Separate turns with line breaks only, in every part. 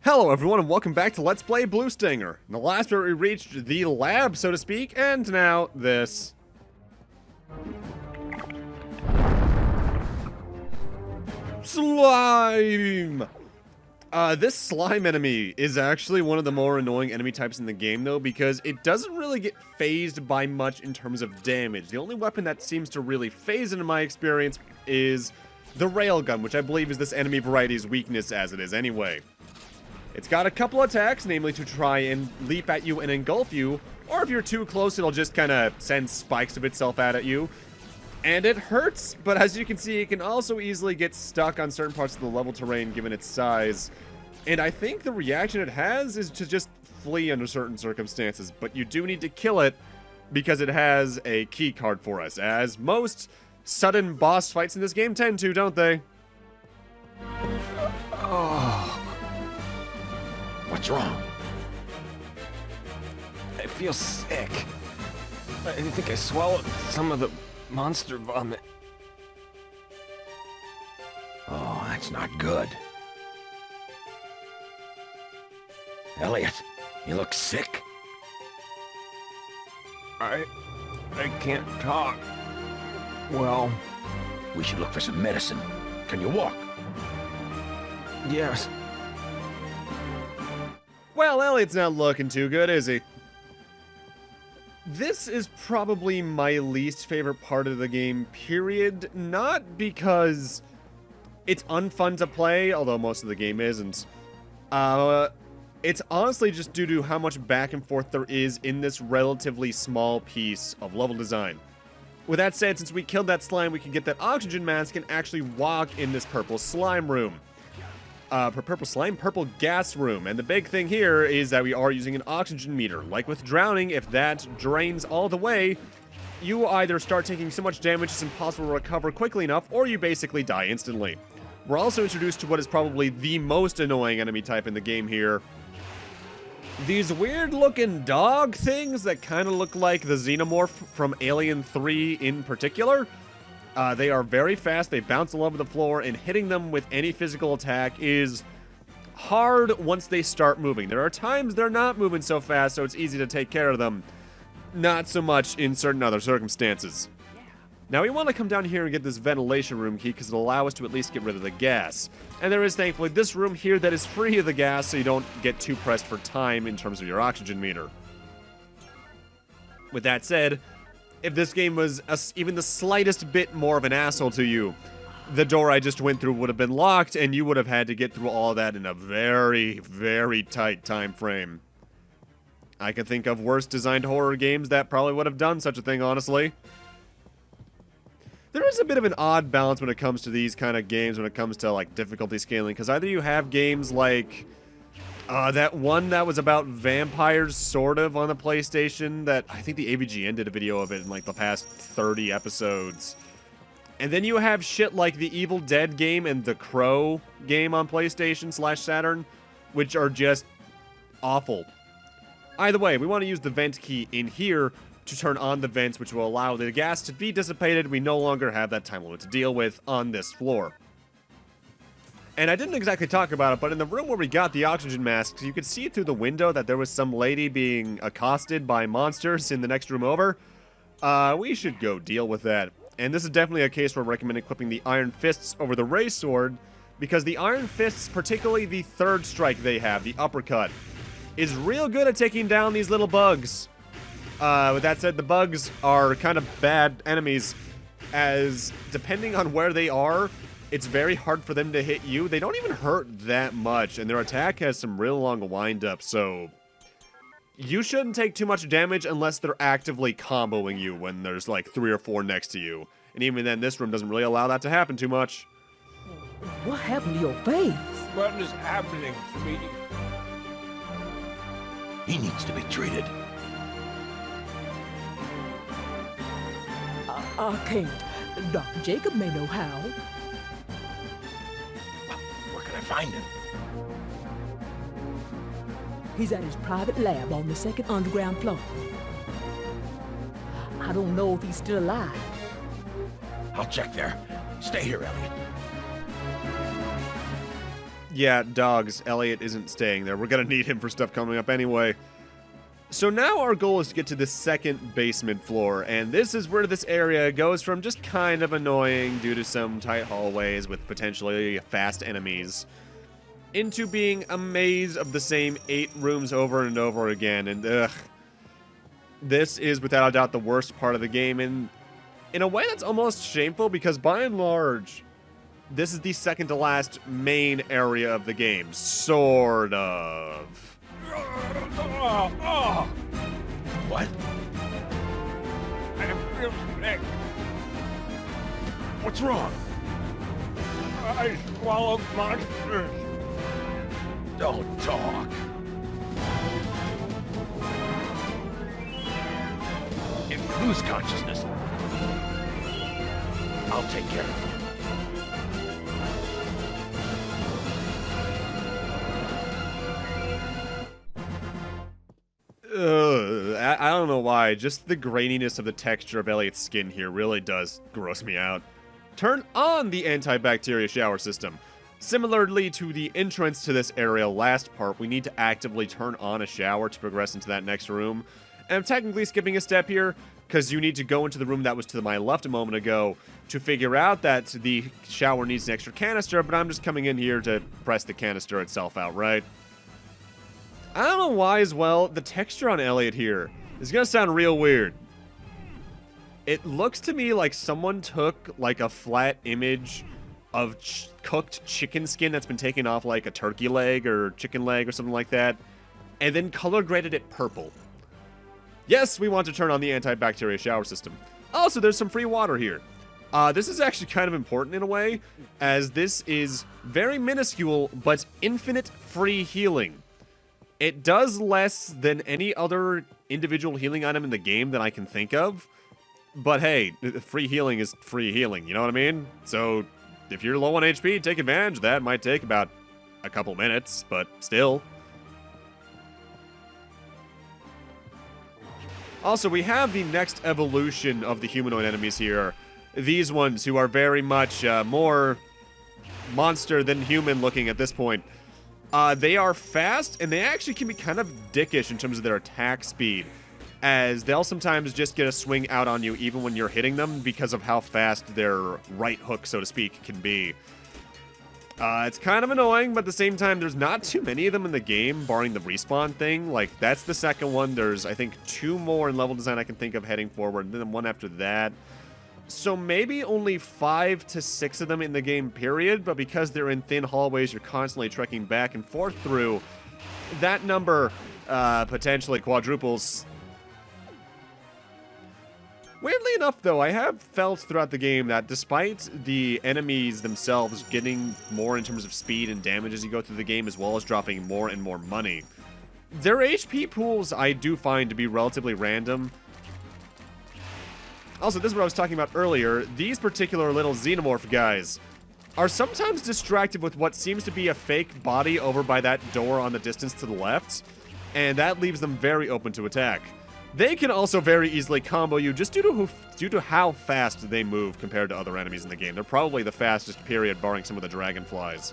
Hello everyone and welcome back to Let's Play Blue Stinger. In the last part we reached the lab, so to speak, and now this. Slime! This slime enemy is actually one of the more annoying enemy types in the game though, because it doesn't really get phased by much in terms of damage. The only weapon that seems to really phase in my experience is the railgun, which I believe is this enemy variety's weakness as it is anyway. It's got a couple attacks, namely to try and leap at you and engulf you, or if you're too close, it'll just kind of send spikes of itself at you. And it hurts, but as you can see, it can also easily get stuck on certain parts of the level terrain given its size. And I think the reaction it has is to just flee under certain circumstances, but you do need to kill it because it has a key card for us, as most sudden boss fights in this game tend to, don't they?
Oh. What's wrong? I feel sick. I think I swallowed some of the monster vomit. Oh, that's not good. Elliot, you look sick. I can't talk. Well, we should look for some medicine. Can you walk? Yes.
Well, Elliot's not looking too good, is he? This is probably my least favorite part of the game, period. Not because it's unfun to play, although most of the game isn't. It's honestly just due to how much back and forth there is in this relatively small piece of level design. With that said, since we killed that slime, we can get that oxygen mask and actually walk in this purple slime room. Purple gas room. And the big thing here is that we are using an oxygen meter. Like with drowning, if that drains all the way, you either start taking so much damage it's impossible to recover quickly enough, or you basically die instantly. We're also introduced to what is probably the most annoying enemy type in the game here. These weird looking dog things that kind of look like the xenomorph from Alien 3 in particular. They are very fast, they bounce all over the floor, and hitting them with any physical attack is hard once they start moving. There are times they're not moving so fast, so it's easy to take care of them. Not so much in certain other circumstances. Now we want to come down here and get this ventilation room key because it'll allow us to at least get rid of the gas. And there is thankfully this room here that is free of the gas, so you don't get too pressed for time in terms of your oxygen meter. With that said, if this game was even the slightest bit more of an asshole to you, the door I just went through would have been locked, and you would have had to get through all of that in a very, very tight time frame. I can think of worse designed horror games that probably would have done such a thing, honestly. There is a bit of an odd balance when it comes to these kind of games, when it comes to like difficulty scaling, because either you have games like that one that was about vampires, sort of, on the PlayStation, that I think the AVGN did a video of it in like the past 30 episodes. And then you have shit like the Evil Dead game and the Crow game on PlayStation/Saturn, which are just awful. Either way, we want to use the vent key in here to turn on the vents, which will allow the gas to be dissipated. We no longer have that time limit to deal with on this floor. And I didn't exactly talk about it, but in the room where we got the oxygen masks, you could see through the window that there was some lady being accosted by monsters in the next room over. We should go deal with that. And this is definitely a case where I recommend equipping the Iron Fists over the Ray Sword, because the Iron Fists, particularly the third strike they have, the uppercut, is real good at taking down these little bugs. With that said, the bugs are kind of bad enemies, as depending on where they are, it's very hard for them to hit you. They don't even hurt that much, and their attack has some real long wind-up, so you shouldn't take too much damage unless they're actively comboing you when there's like 3 or 4 next to you. And even then, this room doesn't really allow that to happen too much.
What happened to your face?
What is happening to me?
He needs to be treated.
I can't. Dr. Jacob may know how.
Where can I find him?
He's at his private lab on the 2nd underground floor. I don't know if he's still alive.
I'll check there. Stay here, Elliot.
Yeah, dogs. Elliot isn't staying there. We're gonna need him for stuff coming up anyway. So now our goal is to get to the second basement floor, and this is where this area goes from just kind of annoying due to some tight hallways with potentially fast enemies, into being a maze of the same 8 rooms over and over again, and ugh. This is without a doubt the worst part of the game, and in a way that's almost shameful because by and large, this is the second to last main area of the game, sort of.
What?
I feel sick.
What's wrong?
I swallowed monsters.
Don't talk. Lose consciousness. I'll take care of it.
I don't know why, just the graininess of the texture of Elliot's skin here really does gross me out. Turn on the antibacterial shower system. Similarly to the entrance to this area last part, we need to actively turn on a shower to progress into that next room. And I'm technically skipping a step here, because you need to go into the room that was to my left a moment ago to figure out that the shower needs an extra canister, but I'm just coming in here to press the canister itself out, right? I don't know why as well, the texture on Elliot here is going to sound real weird. It looks to me like someone took like a flat image of cooked chicken skin that's been taken off like a turkey leg or chicken leg or something like that, and then color graded it purple. Yes, we want to turn on the antibacterial shower system. Also, there's some free water here. This is actually kind of important in a way, as this is very minuscule but infinite free healing. It does less than any other individual healing item in the game that I can think of. But hey, free healing is free healing, you know what I mean? So, if you're low on HP, take advantage of that. It might take about a couple minutes, but still. Also, we have the next evolution of the humanoid enemies here. These ones who are very much more monster than human looking at this point. They are fast, and they actually can be kind of dickish in terms of their attack speed, as they'll sometimes just get a swing out on you even when you're hitting them because of how fast their right hook, so to speak, can be. It's kind of annoying, but at the same time, there's not too many of them in the game, barring the respawn thing. Like, that's the second one. There's, I think, 2 more in level design I can think of heading forward, and then one after that. So maybe only 5 to 6 of them in the game, period, but because they're in thin hallways you're constantly trekking back and forth through, that number potentially quadruples. Weirdly enough, though, I have felt throughout the game that despite the enemies themselves getting more in terms of speed and damage as you go through the game, as well as dropping more and more money, their HP pools I do find to be relatively random. Also, this is what I was talking about earlier. These particular little xenomorph guys are sometimes distracted with what seems to be a fake body over by that door on the distance to the left, and that leaves them very open to attack. They can also very easily combo you just due to how fast they move compared to other enemies in the game. They're probably the fastest, period, barring some of the dragonflies.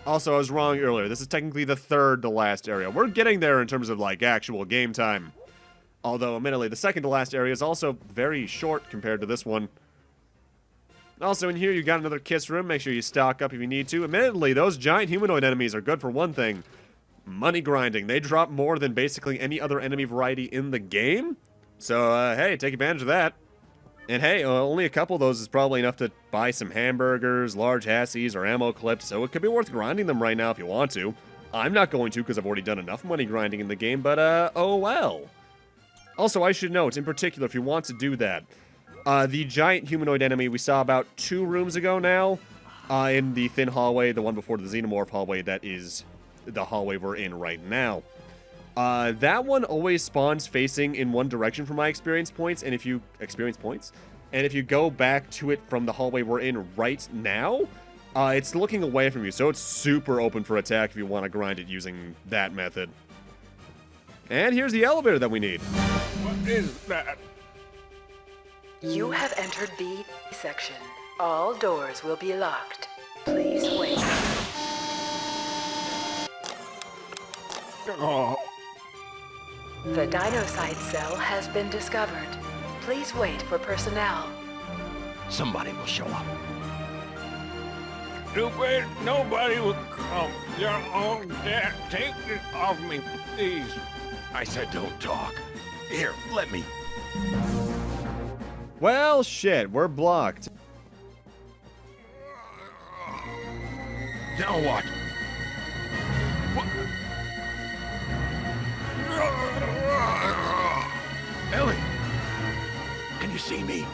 Also, I was wrong earlier. This is technically the third to last area. We're getting there in terms of, like, actual game time. Although, admittedly, the second to last area is also very short compared to this one. Also, in here, you got another kiss room. Make sure you stock up if you need to. Admittedly, those giant humanoid enemies are good for one thing. Money grinding. They drop more than basically any other enemy variety in the game. So, hey, take advantage of that. And hey, only a couple of those is probably enough to buy some hamburgers, large hassies, or ammo clips, so it could be worth grinding them right now if you want to. I'm not going to because I've already done enough money grinding in the game, but, oh well. Also, I should note, in particular, if you want to do that, the giant humanoid enemy we saw about 2 rooms ago now, in the thin hallway, the one before the xenomorph hallway, that is the hallway we're in right now. That one always spawns facing in one direction from my experience points, and if you go back to it from the hallway we're in right now, it's looking away from you, so it's super open for attack if you want to grind it using that method. And here's the elevator that we need.
What is that?
You have entered B section. All doors will be locked. Please wait.
Oh,
The dinocyte cell has been discovered. Please wait for personnel.
Somebody will show up.
stupid. Nobody will come. You're all dead. Take it off me, please.
I said don't talk. Here, let me.
Well, shit, we're blocked.
Now what? Ellie! Can you see me?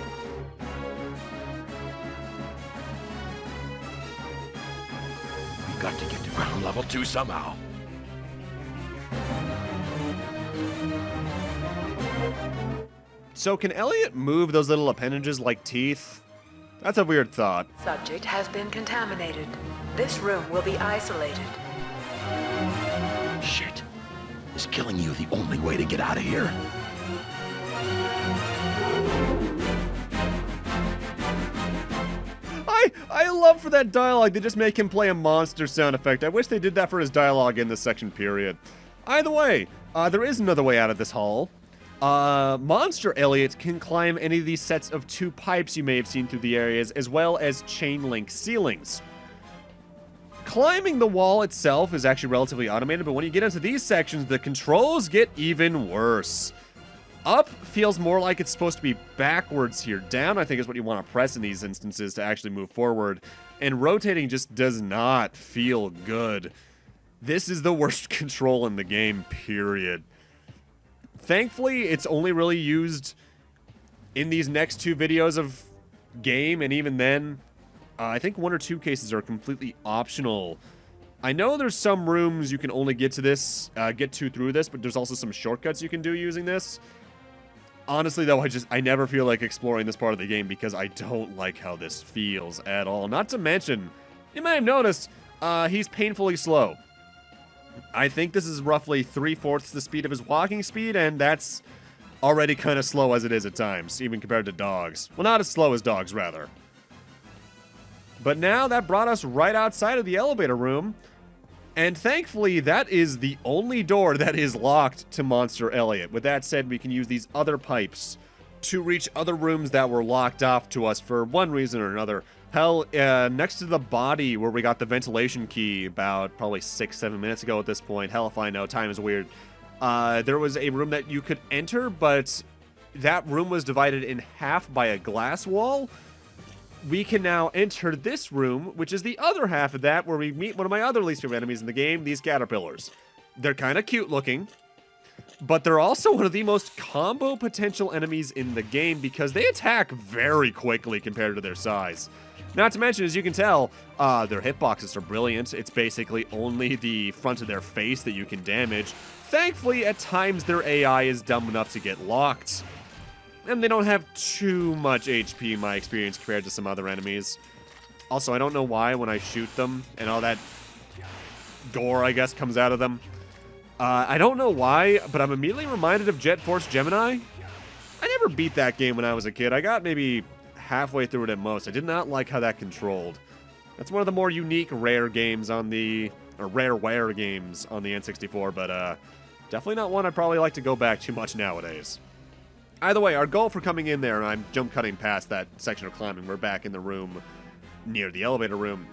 We've got to get to ground level 2 somehow.
So can Elliot move those little appendages like teeth? That's a weird thought.
Subject has been contaminated. This room will be isolated.
Shit. Is killing you the only way to get out of here?
I love for that dialogue, they just make him play a monster sound effect. I wish they did that for his dialogue in this section, period. Either way, there is another way out of this hall. Monster Elliot can climb any of these sets of 2 pipes you may have seen through the areas, as well as chain link ceilings. Climbing the wall itself is actually relatively automated, but when you get into these sections, the controls get even worse. Up feels more like it's supposed to be backwards here. Down, I think, is what you want to press in these instances to actually move forward. And rotating just does not feel good. This is the worst control in the game, period. Thankfully, it's only really used in these next 2 videos of game, and even then, I think 1 or 2 cases are completely optional. I know there's some rooms you can only get to this, through this, but there's also some shortcuts you can do using this. Honestly, though, I never feel like exploring this part of the game because I don't like how this feels at all. Not to mention, you may have noticed, he's painfully slow. I think this is roughly 3/4 the speed of his walking speed, and that's already kind of slow as it is at times, even compared to dogs. Well, not as slow as dogs, rather. But now that brought us right outside of the elevator room, and thankfully that is the only door that is locked to Monster Elliot. With that said, we can use these other pipes to reach other rooms that were locked off to us for one reason or another. Hell, next to the body where we got the ventilation key about probably 6-7 minutes ago at this point. Hell if I know, time is weird. There was a room that you could enter, but that room was divided in half by a glass wall. We can now enter this room, which is the other half of that, where we meet one of my other least favorite enemies in the game, these caterpillars. They're kind of cute looking, but they're also one of the most combo potential enemies in the game because they attack very quickly compared to their size. Not to mention, as you can tell, their hitboxes are brilliant. It's basically only the front of their face that you can damage. Thankfully, at times, their AI is dumb enough to get locked. And they don't have too much HP in my experience compared to some other enemies. Also, I don't know why when I shoot them and all that gore, I guess, comes out of them. I don't know why, but I'm immediately reminded of Jet Force Gemini. I never beat that game when I was a kid. I got maybe halfway through it at most. I did not like how that controlled. That's one of the more unique rare games on the, or rareware games on the N64, but definitely not one I'd probably like to go back too much nowadays. Either way, our goal for coming in there, and I'm jump cutting past that section of climbing, we're back in the room near the elevator room,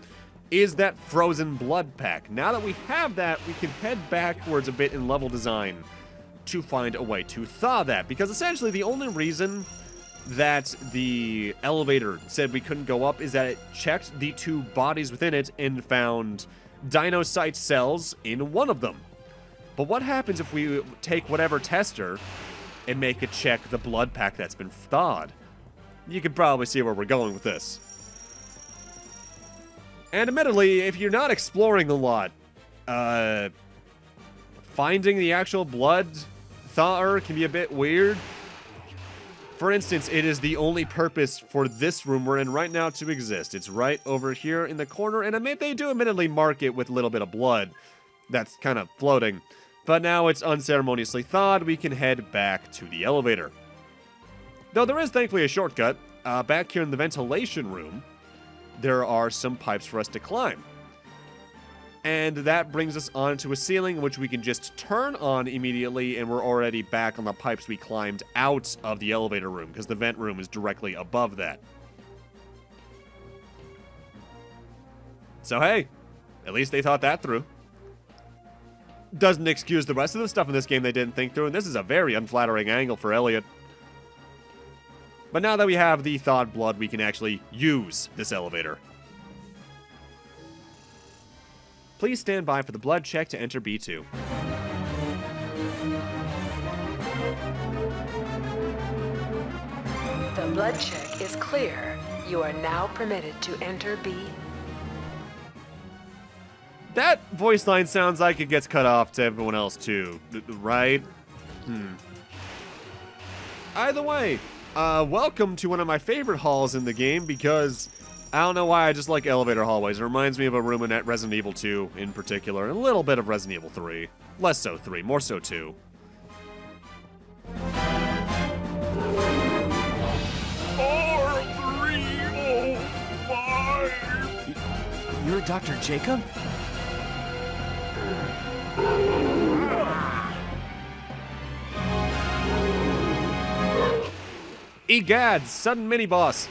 is that frozen blood pack. Now that we have that, we can head backwards a bit in level design to find a way to thaw that, because essentially the only reason that the elevator said we couldn't go up is that it checked the 2 bodies within it and found dinocyte cells in one of them. But what happens if we take whatever tester and make it check the blood pack that's been thawed? You can probably see where we're going with this. And admittedly, if you're not exploring a lot, finding the actual blood thawer can be a bit weird. For instance, it is the only purpose for this room we're in right now to exist. It's right over here in the corner, and they do admittedly mark it with a little bit of blood that's kind of floating. But now it's unceremoniously thawed, we can head back to the elevator. Though there is thankfully a shortcut. Back here in the ventilation room, there are some pipes for us to climb. And that brings us onto a ceiling which we can just turn on immediately, and we're already back on the pipes we climbed out of the elevator room, because the vent room is directly above that. So hey, at least they thought that through. Doesn't excuse the rest of the stuff in this game they didn't think through, and this is a very unflattering angle for Elliot. But now that we have the thawed blood, we can actually use this elevator. Please stand by for the blood check to enter B2.
The blood check is clear. You are now permitted to enter B.
That voice line sounds like it gets cut off to everyone else too, right? Either way, welcome to one of my favorite halls in the game, because I don't know why I just like elevator hallways. It reminds me of a room in Resident Evil 2 in particular, and a little bit of Resident Evil 3. Less so 3, more so 2.
R305.
You're Dr. Jacob?
Egad, sudden mini-boss.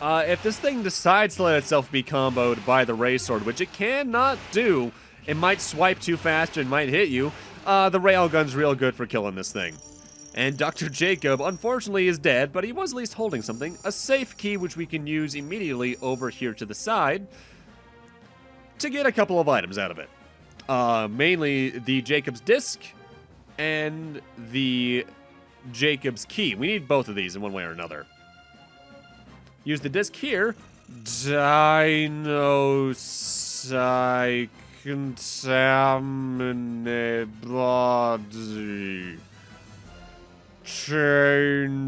If this thing decides to let itself be comboed by the Ray Sword, which it cannot do, it might swipe too fast and might hit you. The railgun's real good for killing this thing. And Dr. Jacob, unfortunately, is dead, but he was at least holding something. A safe key, which we can use immediately over here to the side to get a couple of items out of it. Mainly the Jacob's disc and the Jacob's key. We need both of these in one way or another. Use the disc here. Contaminate body. Changing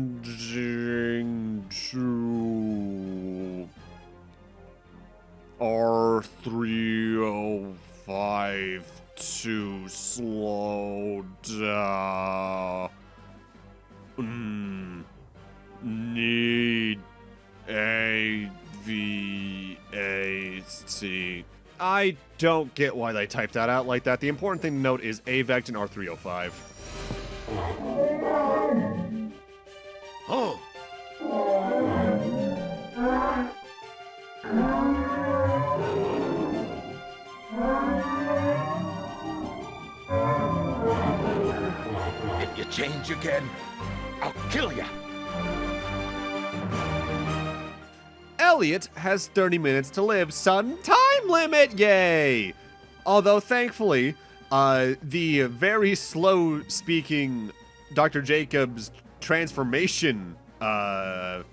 to R305 to slow down. Need AVAT. I don't get why they typed that out like that. The important thing to note is AVACT and R305.
Oh! If you change again, I'll kill you.
Elliot has 30 minutes to live, son. Time limit, yay! Although, thankfully, the very slow-speaking Dr. Jacob's transformation file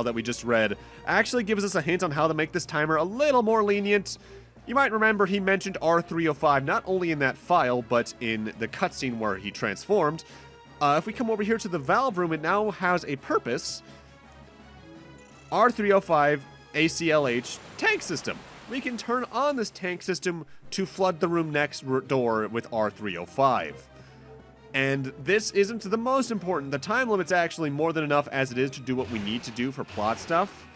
that we just read actually gives us a hint on how to make this timer a little more lenient. You might remember he mentioned R305 not only in that file, but in the cutscene where he transformed. If we come over here to the valve room, it now has a purpose. R305 ACLH tank system. We can turn on this tank system to flood the room next door with R305. And this isn't the most important. The time limit's actually more than enough as it is to do what we need to do for plot stuff.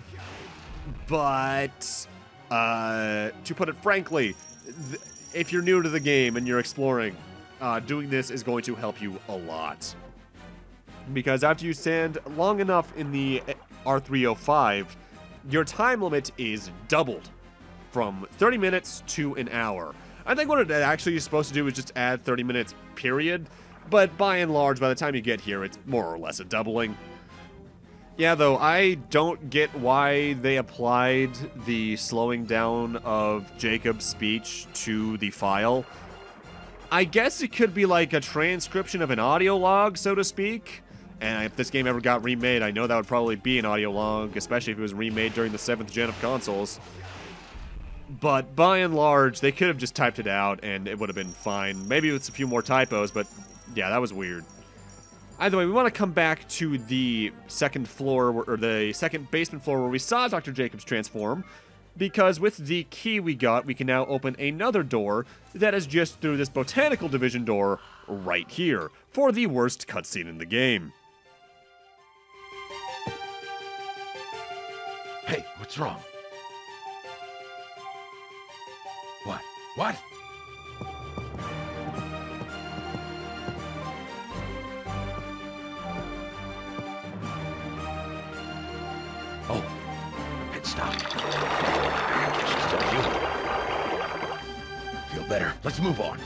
But, to put it frankly, if you're new to the game and you're exploring, doing this is going to help you a lot. Because after you stand long enough in the R305, your time limit is doubled from 30 minutes to an hour. I think what it actually is supposed to do is just add 30 minutes, period. But by and large, by the time you get here, it's more or less a doubling. Yeah, though, I don't get why they applied the slowing down of Jacob's speech to the file. I guess it could be like a transcription of an audio log, so to speak. And if this game ever got remade, I know that would probably be an audio log, especially if it was remade during the 7th gen of consoles. But by and large, they could have just typed it out and it would have been fine. Maybe with a few more typos, but yeah, that was weird. Either way, we want to come back to the second floor, or the second basement floor where we saw Dr. Jacobs transform, because with the key we got, we can now open another door that is just through this botanical division door right here, for the worst cutscene in the game.
Hey, what's wrong? What? Oh, it stopped. She's still human. Feel better. Let's move on.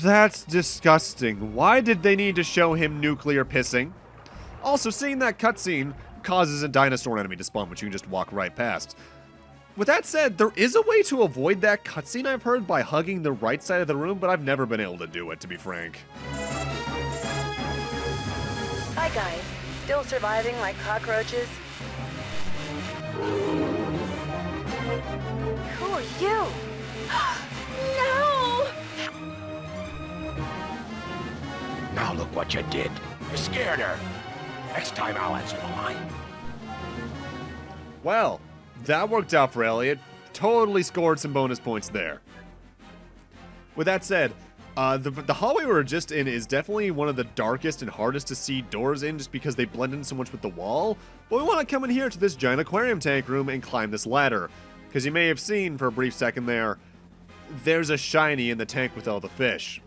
That's disgusting. Why did they need to show him nuclear pissing? Also, seeing that cutscene causes a dinosaur enemy to spawn, which you can just walk right past. With that said, there is a way to avoid that cutscene, I've heard, by hugging the right side of the room, but I've never been able to do it, to be frank.
Hi guys, still surviving like cockroaches? Who are you? No!
Now look what you did. You scared her. Next time I'll answer the line.
Well, that worked out for Elliot. Totally scored some bonus points there. With that said, the hallway we were just in is definitely one of the darkest and hardest to see doors in just because they blend in so much with the wall. But we want to come in here to this giant aquarium tank room and climb this ladder. Because you may have seen for a brief second there, there's a shiny in the tank with all the fish.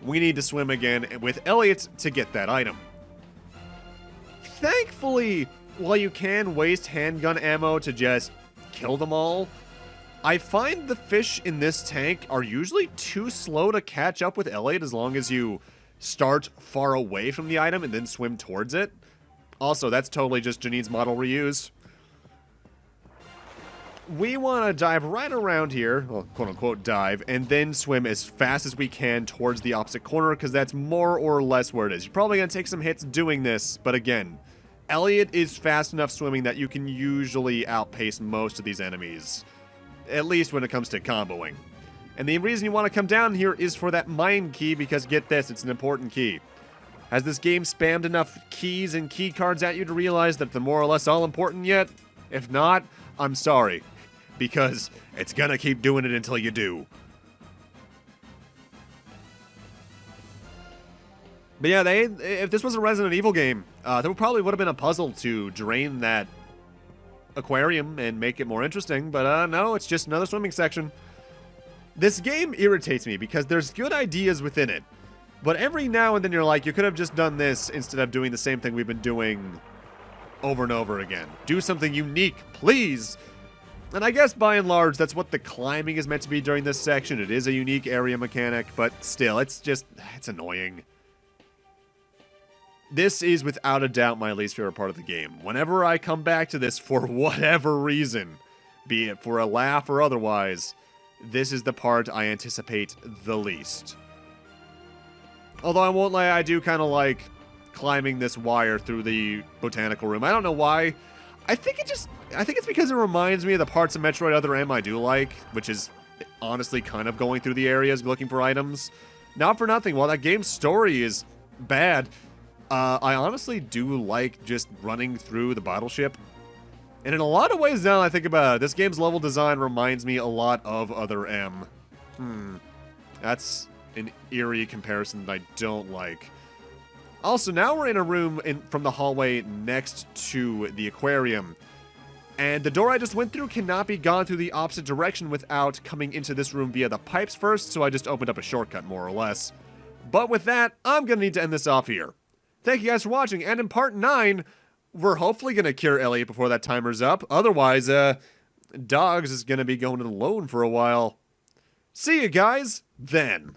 We need to swim again with Elliot to get that item. Thankfully, while you can waste handgun ammo to just kill them all, I find the fish in this tank are usually too slow to catch up with Elliot as long as you start far away from the item and then swim towards it. Also, that's totally just Janine's model reuse. We want to dive right around here, well, quote-unquote dive, and then swim as fast as we can towards the opposite corner, because that's more or less where it is. You're probably going to take some hits doing this, but again, Elliot is fast enough swimming that you can usually outpace most of these enemies, at least when it comes to comboing. And the reason you want to come down here is for that mine key, because get this, it's an important key. Has this game spammed enough keys and key cards at you to realize that they're more or less all important yet? If not, I'm sorry. Because it's gonna keep doing it until you do. But yeah, if this was a Resident Evil game, there probably would have been a puzzle to drain that aquarium and make it more interesting, but no, it's just another swimming section. This game irritates me because there's good ideas within it, but every now and then you're like, you could have just done this instead of doing the same thing we've been doing over and over again. Do something unique, please! And I guess by and large, that's what the climbing is meant to be during this section. It is a unique area mechanic, but still, it's annoying. This is without a doubt my least favorite part of the game. Whenever I come back to this for whatever reason, be it for a laugh or otherwise, this is the part I anticipate the least. Although I won't lie, I do kind of like climbing this wire through the botanical room. I don't know why. I think it's because it reminds me of the parts of Metroid Other M I do like, which is honestly kind of going through the areas looking for items. Not for nothing, while that game's story is bad, I honestly do like just running through the bottle ship. And in a lot of ways now that I think about it, this game's level design reminds me a lot of Other M. That's an eerie comparison that I don't like. Also, now we're in a room from the hallway next to the aquarium. And the door I just went through cannot be gone through the opposite direction without coming into this room via the pipes first, so I just opened up a shortcut, more or less. But with that, I'm going to need to end this off here. Thank you guys for watching, and in part 9, we're hopefully going to cure Elliot before that timer's up. Otherwise, Dogs is going to be going alone for a while. See you guys then.